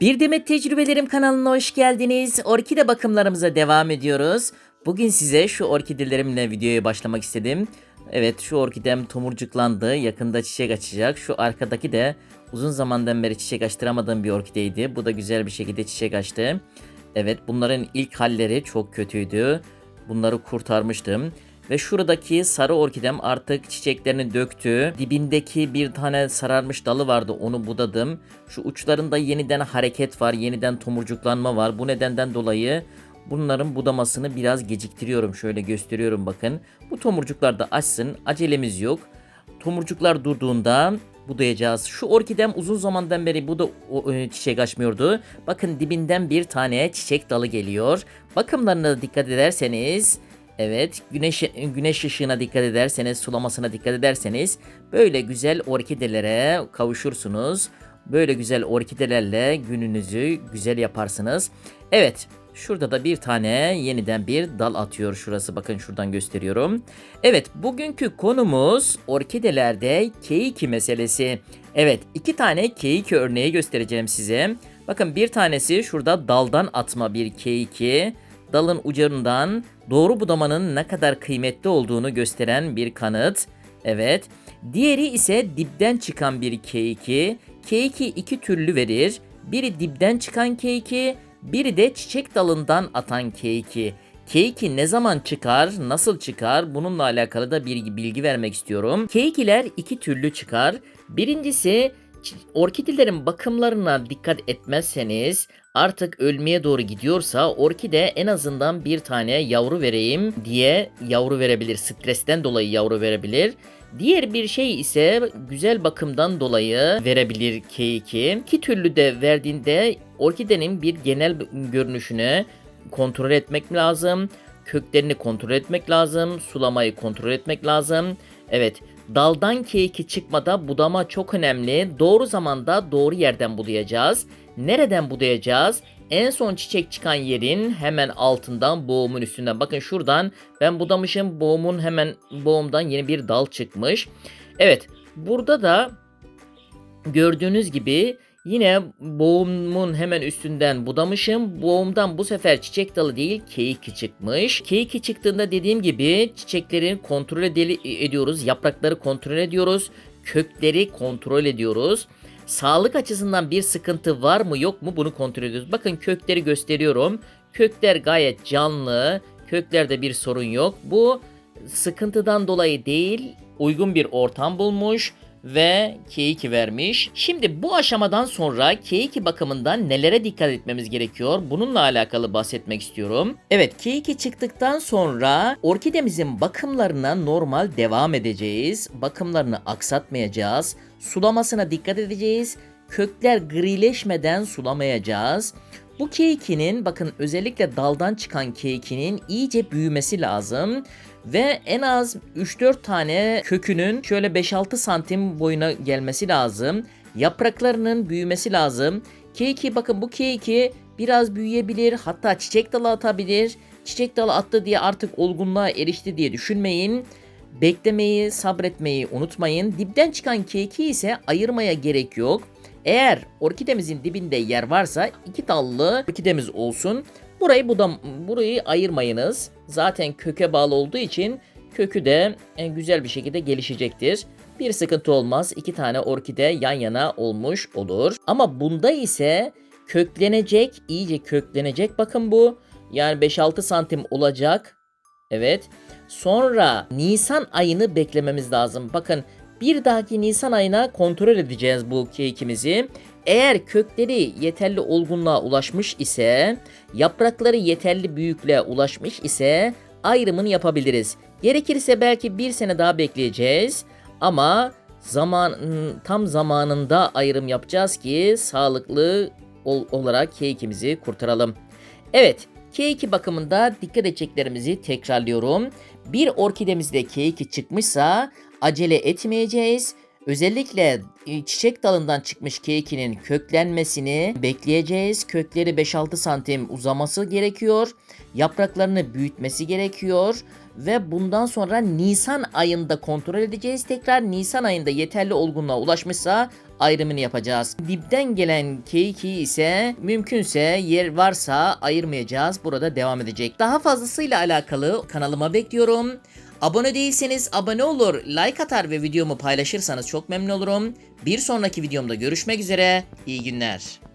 Bir Demet Tecrübelerim kanalına hoş geldiniz. Orkide bakımlarımıza devam ediyoruz. Bugün size şu orkidelerimle videoya başlamak istedim. Evet, şu orkidem tomurcuklandı. Yakında çiçek açacak. Şu arkadaki de uzun zamandan beri çiçek açtıramadığım bir orkideydi. Bu da güzel bir şekilde çiçek açtı. Evet, bunların ilk halleri çok kötüydü. Bunları kurtarmıştım. Ve şuradaki sarı orkidem artık çiçeklerini döktü. Dibindeki bir tane sararmış dalı vardı, onu budadım. Şu uçlarında yeniden hareket var, yeniden tomurcuklanma var. Bu nedenden dolayı bunların budamasını biraz geciktiriyorum. Şöyle gösteriyorum, bakın. Bu tomurcuklar da açsın, acelemiz yok. Tomurcuklar durduğunda budayacağız. Şu orkidem uzun zamandan beri bu da çiçek açmıyordu. Bakın, dibinden bir tane çiçek dalı geliyor. Bakımlarına dikkat ederseniz, evet, güneş ışığına dikkat ederseniz, sulamasına dikkat ederseniz böyle güzel orkidelere kavuşursunuz. Böyle güzel orkidelerle gününüzü güzel yaparsınız. Evet, şurada da bir tane yeniden bir dal atıyor şurası. Bakın, şuradan gösteriyorum. Evet, bugünkü konumuz orkidelerde keiki meselesi. Evet, iki tane keiki örneği göstereceğim size. Bakın, bir tanesi şurada daldan atma bir keiki. Dalın ucundan doğru budamanın ne kadar kıymetli olduğunu gösteren bir kanıt. Evet. Diğeri ise dipten çıkan bir keiki. Keiki iki türlü verir. Biri dipten çıkan keiki, biri de çiçek dalından atan keiki. Keiki ne zaman çıkar, nasıl çıkar? Bununla alakalı da bir bilgi vermek istiyorum. Keikiler iki türlü çıkar. Birincisi, orkidelerin bakımlarına dikkat etmezseniz, artık ölmeye doğru gidiyorsa orkide en azından bir tane yavru vereyim diye yavru verebilir. Stresten dolayı yavru verebilir. Diğer bir şey ise güzel bakımdan dolayı verebilir keiki. İki türlü de verdiğinde orkidenin bir genel görünüşünü kontrol etmek lazım. Köklerini kontrol etmek lazım. Sulamayı kontrol etmek lazım. Evet, daldan keiki çıkmada budama çok önemli. Doğru zamanda doğru yerden budayacağız. Nereden budayacağız? En son çiçek çıkan yerin hemen altından, boğumun üstünden. Bakın, şuradan ben budamışım. Boğumdan yeni bir dal çıkmış. Evet, burada da gördüğünüz gibi yine boğumun hemen üstünden budamışım. Boğumdan bu sefer çiçek dalı değil, keiki çıkmış. Keiki çıktığında dediğim gibi çiçekleri kontrol ediyoruz. Yaprakları kontrol ediyoruz. Kökleri kontrol ediyoruz. Sağlık açısından bir sıkıntı var mı yok mu, bunu kontrol ediyoruz. Bakın, kökleri gösteriyorum. Kökler gayet canlı. Köklerde bir sorun yok. Bu sıkıntıdan dolayı değil, uygun bir ortam bulmuş ve keiki vermiş. Şimdi bu aşamadan sonra keiki bakımından nelere dikkat etmemiz gerekiyor? Bununla alakalı bahsetmek istiyorum. Evet, keiki çıktıktan sonra orkidemizin bakımlarına normal devam edeceğiz. Bakımlarını aksatmayacağız. Sulamasına dikkat edeceğiz. Kökler grileşmeden sulamayacağız. Bu keikinin, bakın, özellikle daldan çıkan keikinin iyice büyümesi lazım. Ve en az 3-4 tane kökünün şöyle 5-6 santim boyuna gelmesi lazım. Yapraklarının büyümesi lazım. Keiki, bakın, bu keiki biraz büyüyebilir. Hatta çiçek dalı atabilir. Çiçek dalı attı diye artık olgunluğa erişti diye düşünmeyin. Beklemeyi, sabretmeyi unutmayın. Dipten çıkan keiki ise ayırmaya gerek yok. Eğer orkidemizin dibinde yer varsa iki dallı orkidemiz olsun. Burayı ayırmayınız. Zaten köke bağlı olduğu için kökü de en güzel bir şekilde gelişecektir. Bir sıkıntı olmaz. İki tane orkide yan yana olmuş olur. Ama bunda ise köklenecek, iyice köklenecek. Bakın bu. Yani 5-6 santim olacak. Evet. Sonra Nisan ayını beklememiz lazım. Bakın, bir dahaki Nisan ayına kontrol edeceğiz bu keikimizi. Eğer kökleri yeterli olgunluğa ulaşmış ise, yaprakları yeterli büyüklüğe ulaşmış ise ayrımını yapabiliriz. Gerekirse belki bir sene daha bekleyeceğiz. Ama tam zamanında ayrım yapacağız ki sağlıklı olarak keikimizi kurtaralım. Evet, keiki bakımında dikkat edeceklerimizi tekrarlıyorum. Bir orkidemizde keiki çıkmışsa acele etmeyeceğiz. Özellikle çiçek dalından çıkmış keikinin köklenmesini bekleyeceğiz. Kökleri 5-6 santim uzaması gerekiyor. Yapraklarını büyütmesi gerekiyor. Ve bundan sonra Nisan ayında kontrol edeceğiz. Tekrar Nisan ayında yeterli olgunluğa ulaşmışsa ayrımını yapacağız. Dipten gelen keyiki ise mümkünse yer varsa ayırmayacağız. Burada devam edecek. Daha fazlasıyla alakalı kanalıma bekliyorum. Abone değilseniz abone olur, like atar ve videomu paylaşırsanız çok memnun olurum. Bir sonraki videomda görüşmek üzere. İyi günler.